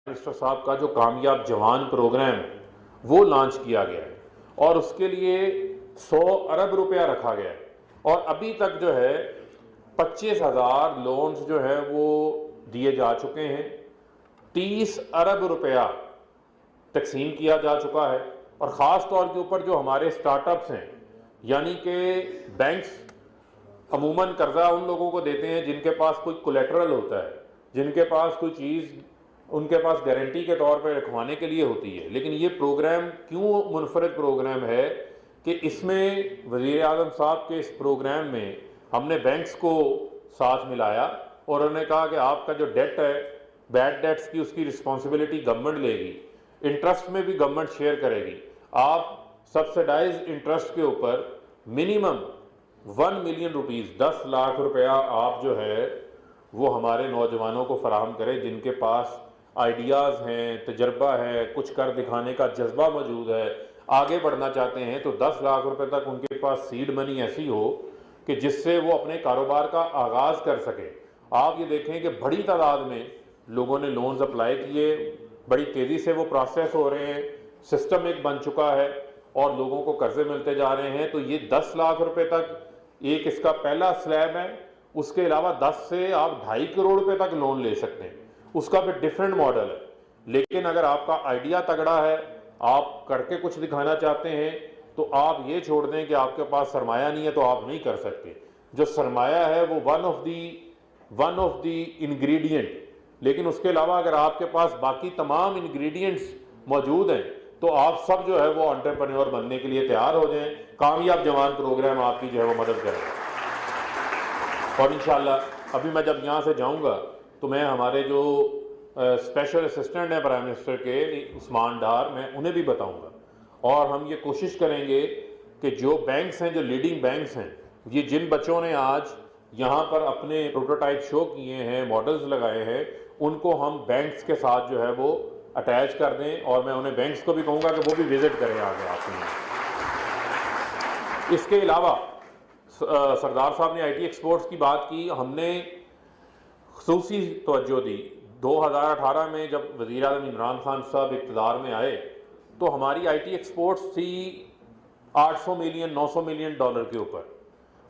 Minister साहब का जो कामयाब जवान प्रोग्राम है वो लॉन्च किया गया है और उसके लिए 100 अरब रुपया रखा गया है और अभी तक जो है 25,000 लोन्स जो है वो दिए जा चुके हैं। 30 अरब रुपया तकसीम किया जा चुका है और ख़ास तौर के ऊपर जो हमारे स्टार्टअप्स हैं, यानी कि बैंक्स अमूमन कर्जा उन लोगों को देते हैं जिनके पास कोई कोलेटरल होता है, जिनके पास कोई चीज़ उनके पास गारंटी के तौर पर रखवाने के लिए होती है। लेकिन ये प्रोग्राम क्यों मुनफरद प्रोग्राम है कि इसमें वज़ीर आज़म साहब के इस प्रोग्राम में हमने बैंक्स को साथ मिलाया और उन्होंने कहा कि आपका जो डेट है, बैड डेट्स की, उसकी रिस्पॉन्सिबिलिटी गवर्नमेंट लेगी, इंटरेस्ट में भी गवर्नमेंट शेयर करेगी। आप सब्सिडाइज इंटरेस्ट के ऊपर मिनिमम 1 मिलियन रुपीज़ 10 लाख रुपया आप जो है वो हमारे नौजवानों को फराहम करें जिनके पास आइडियाज़ हैं, तजर्बा है, कुछ कर दिखाने का जज्बा मौजूद है, आगे बढ़ना चाहते हैं, तो 10 लाख रुपए तक उनके पास सीड मनी ऐसी हो कि जिससे वो अपने कारोबार का आगाज़ कर सके। आप ये देखें कि बड़ी तादाद में लोगों ने लोन्स अप्लाई किए, बड़ी तेज़ी से वो प्रोसेस हो रहे हैं, सिस्टम एक बन चुका है और लोगों को कर्जे मिलते जा रहे हैं। तो ये 10 लाख रुपए तक एक इसका पहला स्लैब है। उसके अलावा 10 से आप 2.5 करोड़ रुपए तक लोन ले सकते हैं, उसका भी डिफरेंट मॉडल है। लेकिन अगर आपका आइडिया तगड़ा है, आप करके कुछ दिखाना चाहते हैं, तो आप ये छोड़ दें कि आपके पास सरमाया नहीं है तो आप नहीं कर सकते। जो सरमाया है वो वन ऑफ दी इंग्रेडिएंट, लेकिन उसके अलावा अगर आपके पास बाकी तमाम इंग्रेडिएंट्स मौजूद हैं तो आप सब जो है वो एंटरप्रेन्योर बनने के लिए तैयार हो जाएं। कामयाब जवान प्रोग्राम आपकी जो है वो मदद करेगा। और इंशाल्लाह अभी मैं जब यहाँ से जाऊँगा तो मैं हमारे जो स्पेशल असिस्टेंट हैं प्राइम मिनिस्टर के, उस्मान डार, मैं उन्हें भी बताऊंगा और हम ये कोशिश करेंगे कि जो बैंक्स हैं, जो लीडिंग बैंक्स हैं, ये जिन बच्चों ने आज यहाँ पर अपने प्रोटोटाइप शो किए हैं, मॉडल्स लगाए हैं, उनको हम बैंक्स के साथ जो है वो अटैच कर दें और मैं उन्हें बैंक्स को भी कहूँगा कि वो भी विज़िट करें आगे आपके यहाँ। इसके अलावा सरदार साहब ने IT एक्सपोर्ट्स की बात की, हमने ख़ुसूसी तवज्जो दी। 2018 में जब वज़ीर आज़म इमरान खान साहब इक़्तिदार में आए तो हमारी IT एक्सपोर्ट्स थी 800 मिलियन 900 मिलियन डॉलर के ऊपर।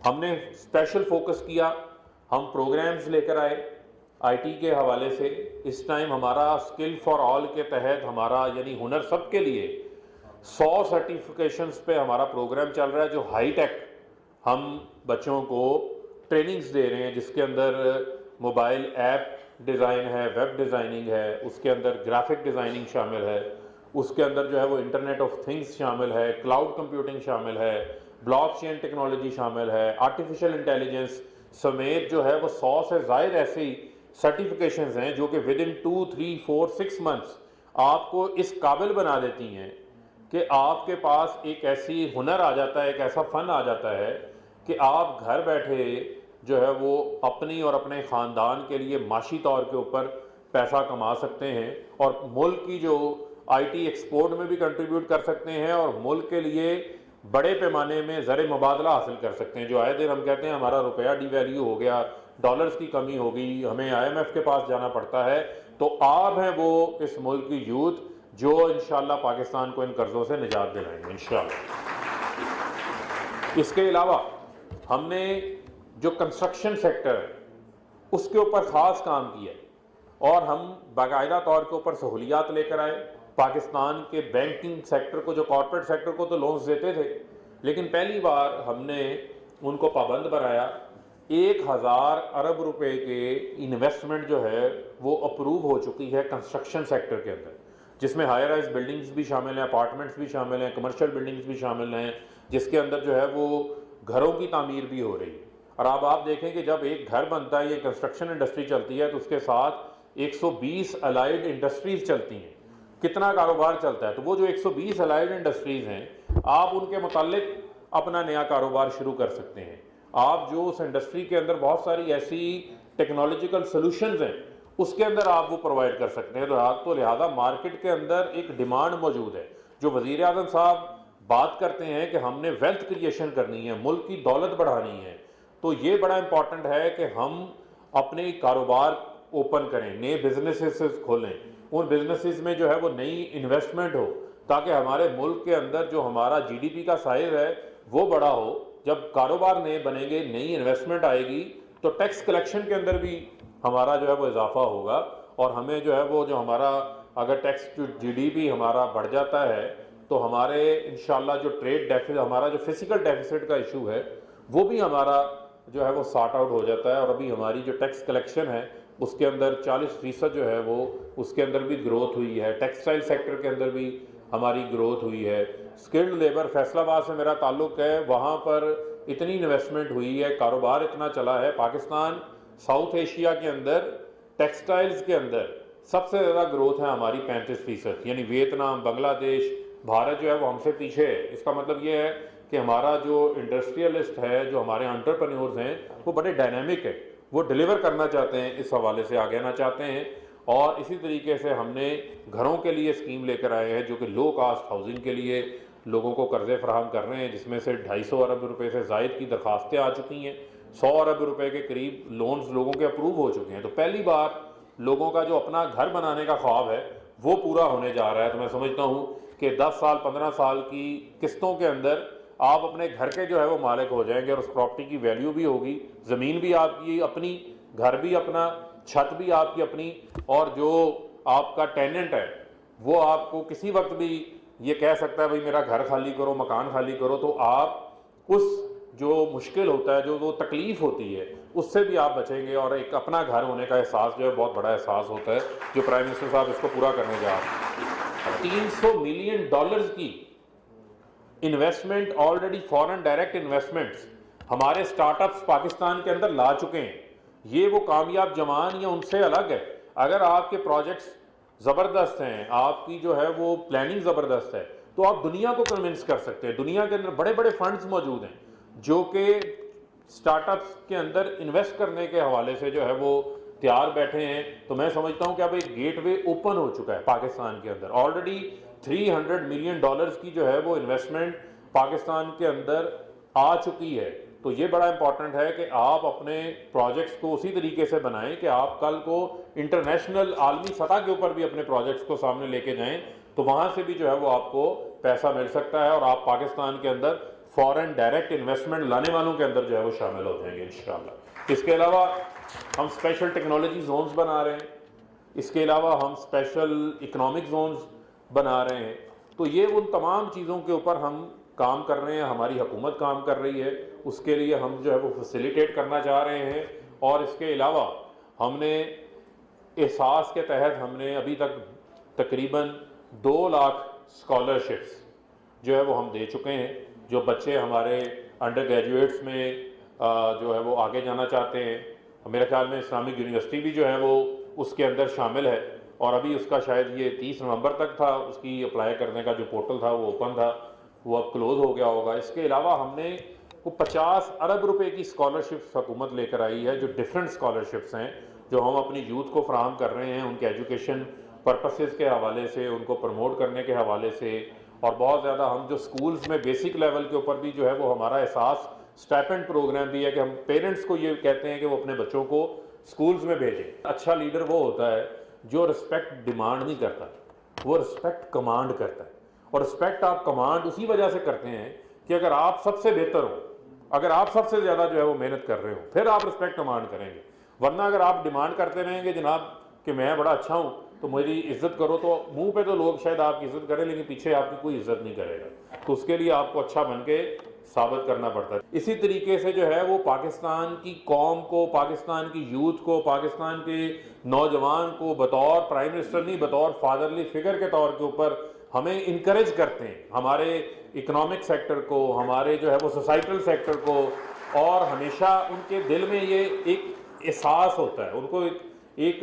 हमने स्पेशल फोकस किया, हम प्रोग्राम्स लेकर आए IT के हवाले से। इस टाइम हमारा स्किल फॉर ऑल के तहत हमारा यानी हुनर सब के लिए 100 सर्टिफिकेशंस पे हमारा प्रोग्राम चल रहा है, जो हाई टेक हम बच्चों को ट्रेनिंग्स दे रहे हैं, जिसके अंदर मोबाइल ऐप डिज़ाइन है, वेब डिज़ाइनिंग है, उसके अंदर ग्राफिक डिज़ाइनिंग शामिल है, उसके अंदर जो है वो इंटरनेट ऑफ थिंग्स शामिल है, क्लाउड कंप्यूटिंग शामिल है, ब्लॉकचेन टेक्नोलॉजी शामिल है, आर्टिफिशियल इंटेलिजेंस समेत जो है वो 100 से ज़ायद ऐसी सर्टिफिकेशंस हैं जो कि विद इन 2, 3, 4, 6 मंथ्स आपको इस काबिल बना देती हैं कि आपके पास एक ऐसी हुनर आ जाता है, एक ऐसा फ़न आ जाता है कि आप घर बैठे जो है वो अपनी और अपने ख़ानदान के लिए माशी तौर के ऊपर पैसा कमा सकते हैं और मुल्क की जो IT एक्सपोर्ट में भी कंट्रीब्यूट कर सकते हैं और मुल्क के लिए बड़े पैमाने में ज़र मुबादला हासिल कर सकते हैं। जो आए दिन हम कहते हैं हमारा रुपया डिवैल्यू हो गया, डॉलर्स की कमी हो गई, हमें IMF के पास जाना पड़ता है, तो आप हैं वो इस मुल्क की यूथ जो इंशाल्लाह पाकिस्तान को इन कर्ज़ों से निजात दिलाएंगे इंशाल्लाह। इसके अलावा हमने जो कंस्ट्रक्शन सेक्टर है उसके ऊपर ख़ास काम किया और हम बाकायदा तौर के ऊपर सहूलियात लेकर आए। पाकिस्तान के बैंकिंग सेक्टर को, जो कॉर्पोरेट सेक्टर को तो लोन्स देते थे, लेकिन पहली बार हमने उनको पाबंद बनाया। 1000 अरब रुपए के इन्वेस्टमेंट जो है वो अप्रूव हो चुकी है कंस्ट्रक्शन सेक्टर के अंदर, जिसमें हायर राइज बिल्डिंग्स भी शामिल हैं, अपार्टमेंट्स भी शामिल हैं, कमर्शियल बिल्डिंग्स भी शामिल हैं, जिसके अंदर जो है वो घरों की तामीर भी हो रही है। और अब आप देखें कि जब एक घर बनता है, ये कंस्ट्रक्शन इंडस्ट्री चलती है, तो उसके साथ 120 अलाइड इंडस्ट्रीज़ चलती हैं। कितना कारोबार चलता है, तो वो जो 120 अलाइड इंडस्ट्रीज़ हैं, आप उनके मुतालिक अपना नया कारोबार शुरू कर सकते हैं। आप जो उस इंडस्ट्री के अंदर बहुत सारी ऐसी टेक्नोलॉजिकल सोल्यूशंस हैं उसके अंदर आप वो प्रोवाइड कर सकते हैं। तो लिहाजा मार्केट के अंदर एक डिमांड मौजूद है। जो वज़ीर आज़म साहब बात करते हैं कि हमने वेल्थ क्रिएशन करनी है, मुल्क की दौलत बढ़ानी है, तो ये बड़ा इंपॉर्टेंट है कि हम अपने कारोबार ओपन करें, नए बिजनेसेस खोलें उन बिजनेसेस में जो है वो नई इन्वेस्टमेंट हो, ताकि हमारे मुल्क के अंदर जो हमारा जीडीपी का साइज है वो बड़ा हो। जब कारोबार नए बनेंगे, नई इन्वेस्टमेंट आएगी, तो टैक्स कलेक्शन के अंदर भी हमारा जो है वो इजाफा होगा, और हमें जो है वो जो हमारा अगर टैक्स जीडीपी हमारा बढ़ जाता है तो हमारे इंशाल्लाह जो ट्रेड डेफिसिट, हमारा जो फिजिकल डेफिसिट का इशू है वो भी हमारा जो है वो सॉर्ट आउट हो जाता है। और अभी हमारी जो टैक्स कलेक्शन है उसके अंदर 40% जो है वो उसके अंदर भी ग्रोथ हुई है। टेक्सटाइल सेक्टर के अंदर भी हमारी ग्रोथ हुई है। स्किल्ड लेबर, फैसलाबाद से मेरा ताल्लुक़ है, वहाँ पर इतनी इन्वेस्टमेंट हुई है, कारोबार इतना चला है। पाकिस्तान साउथ एशिया के अंदर टेक्सटाइल्स के अंदर सबसे ज़्यादा ग्रोथ है हमारी 35%, यानी वियतनाम, बांग्लादेश, भारत जो है वो हमसे पीछे है। इसका मतलब ये है कि हमारा जो इंडस्ट्रियलिस्ट है, जो हमारे एंटरप्रेन्योर्स हैं, वो बड़े डायनामिक है, वो डिलीवर करना चाहते हैं, इस हवाले से आगे आना चाहते हैं। और इसी तरीके से हमने घरों के लिए स्कीम लेकर आए हैं जो कि लो कास्ट हाउसिंग के लिए लोगों को कर्जे फराहम कर रहे हैं, जिसमें से 250 अरब रुपए से ज़ायद की दरख्वास्तें आ चुकी हैं। 100 अरब रुपए के करीब लोन्स लोगों के अप्रूव हो चुके हैं। तो पहली बार लोगों का जो अपना घर बनाने का ख्वाब है वो पूरा होने जा रहा है। तो मैं समझता हूँ कि 10 साल 15 साल की किस्तों के अंदर आप अपने घर के जो है वो मालिक हो जाएंगे, और उस प्रॉपर्टी की वैल्यू भी होगी, ज़मीन भी आपकी अपनी, घर भी अपना, छत भी आपकी अपनी, और जो आपका टेनेंट है वो आपको किसी वक्त भी ये कह सकता है भाई मेरा घर खाली करो, मकान खाली करो। तो आप उस जो मुश्किल होता है, जो वो तकलीफ होती है, उससे भी आप बचेंगे, और एक अपना घर होने का एहसास जो है बहुत बड़ा एहसास होता है, जो प्राइम मिनिस्टर साहब इसको पूरा करने जा रहे हैं। $300 मिलियन की investment already, foreign direct investments हमारे स्टार्टअप्स पाकिस्तान के अंदर ला चुके हैं। ये वो कामयाब जवान या उनसे अलग है। अगर आपके प्रोजेक्ट्स ज़बरदस्त हैं, आपकी जो है वो प्लानिंग ज़बरदस्त है, तो आप दुनिया को कन्विंस कर सकते हैं। दुनिया के अंदर बड़े बड़े फंड्स मौजूद हैं जो कि स्टार्टअप्स के अंदर इन्वेस्ट करने के हवाले से जो है वो तैयार बैठे हैं। तो मैं समझता हूँ कि अब एक गेटवे ओपन हो चुका है पाकिस्तान के अंदर। ऑलरेडी $300 मिलियन की जो है वो इन्वेस्टमेंट पाकिस्तान के अंदर आ चुकी है। तो ये बड़ा इंपॉर्टेंट है कि आप अपने प्रोजेक्ट्स को उसी तरीके से बनाएं कि आप कल को इंटरनेशनल आलमी सतह के ऊपर भी अपने प्रोजेक्ट्स को सामने लेके जाएं, तो वहाँ से भी जो है वो आपको पैसा मिल सकता है, और आप पाकिस्तान के अंदर फॉरेन डायरेक्ट इन्वेस्टमेंट लाने वालों के अंदर जो है वो शामिल हो जाएंगे इंशाल्लाह। इसके अलावा हम स्पेशल टेक्नोलॉजी जोन्स बना रहे हैं, इसके अलावा हम स्पेशल इकोनॉमिक जोन्स बना रहे हैं। तो ये उन तमाम चीज़ों के ऊपर हम काम कर रहे हैं, हमारी हुकूमत काम कर रही है, उसके लिए हम जो है वो फैसिलिटेट करना चाह रहे हैं। और इसके अलावा हमने एहसास के तहत हमने अभी तक तकरीबन 2 लाख स्कॉलरशिप्स जो है वो हम दे चुके हैं। जो बच्चे हमारे अंडर ग्रेजुएट्स में जो है वो आगे जाना चाहते हैं, मेरे ख्याल में इस्लामिक यूनिवर्सिटी भी जो है वो उसके अंदर शामिल है, और अभी उसका शायद ये 30 नवंबर तक था, उसकी अप्लाई करने का जो पोर्टल था वो ओपन था, वो अब क्लोज़ हो गया होगा। इसके अलावा हमने को 50 अरब रुपए की स्कॉलरशिप्स हुकूमत लेकर आई है, जो डिफरेंट स्कॉलरशिप्स हैं, जो हम अपनी यूथ को फ्राहम कर रहे हैं, उनके एजुकेशन पर्पसेस के हवाले से, उनको प्रमोट करने के हवाले से। और बहुत ज़्यादा हम जो स्कूल्स में बेसिक लेवल के ऊपर भी जो है वो हमारा एहसास स्टाइपेंड प्रोग्राम भी है कि हम पेरेंट्स को ये कहते हैं कि वो अपने बच्चों को स्कूल्स में भेजें। अच्छा लीडर वो होता है जो रिस्पेक्ट डिमांड नहीं करता, वो रिस्पेक्ट कमांड करता है। और रिस्पेक्ट आप कमांड उसी वजह से करते हैं कि अगर आप सबसे बेहतर हो, अगर आप सबसे ज़्यादा जो है वो मेहनत कर रहे हो, फिर आप रिस्पेक्ट कमांड करेंगे। वरना अगर आप डिमांड करते रहेंगे जनाब कि मैं बड़ा अच्छा हूँ तो मेरी इज्जत करो, तो मुंह पे तो लोग शायद आपकी इज्जत करें लेकिन पीछे आपकी कोई इज्जत नहीं करेगा। तो उसके लिए आपको अच्छा बन के साबित करना पड़ता है। इसी तरीके से जो है वो पाकिस्तान की कौम को, पाकिस्तान की यूथ को, पाकिस्तान के नौजवान को बतौर प्राइम मिनिस्टर नहीं, बतौर फादरली फिगर के तौर के ऊपर हमें इनकरेज करते हैं, हमारे इकोनॉमिक सेक्टर को, हमारे जो है वो सोसाइटल सेक्टर को। और हमेशा उनके दिल में ये एक एहसास होता है, उनको एक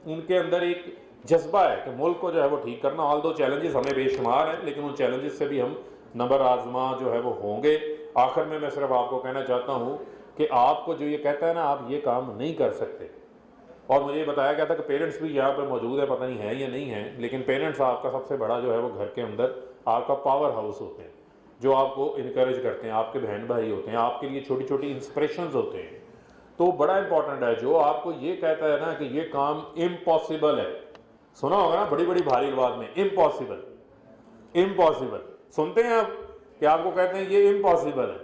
उनके अंदर एक जज्बा है कि मुल्क को जो है वो ठीक करना। ऑल दो चैलेंजेस हमें बेशुमार हैं, लेकिन उन चैलेंजेस से भी हम नंबर आजमा जो है वो होंगे। आखिर में मैं सिर्फ आपको कहना चाहता हूँ कि आपको जो ये कहता है ना आप ये काम नहीं कर सकते, और मुझे बताया गया था कि पेरेंट्स भी यहाँ पर मौजूद है, पता नहीं है या नहीं है, लेकिन पेरेंट्स आपका सबसे बड़ा जो है वो घर के अंदर आपका पावर हाउस होते हैं, जो आपको इनकरेज करते हैं, आपके बहन भाई होते हैं, आपके लिए छोटी छोटी इंस्पिरेशंस होते हैं। तो बड़ा इंपॉर्टेंट है जो आपको ये कहता है ना कि ये काम इम्पॉसिबल है, सुना होगा ना बड़ी बड़ी भारी आवाज में, इम्पॉसिबल, इम्पॉसिबल। सुनते हैं आप कि आपको कहते हैं ये इम्पॉसिबल है।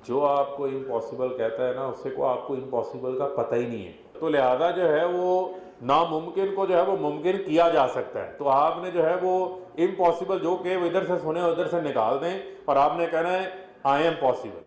जो आपको इम्पॉसिबल कहता है ना, उससे को आपको इम्पॉसिबल का पता ही नहीं है। तो लिहाजा जो है वो नामुमकिन को जो है वो मुमकिन किया जा सकता है। तो आपने जो है वो इम्पॉसिबल जो कि वो इधर से सुने उधर से निकाल दें और आपने कहना है आई एम पॉसिबल।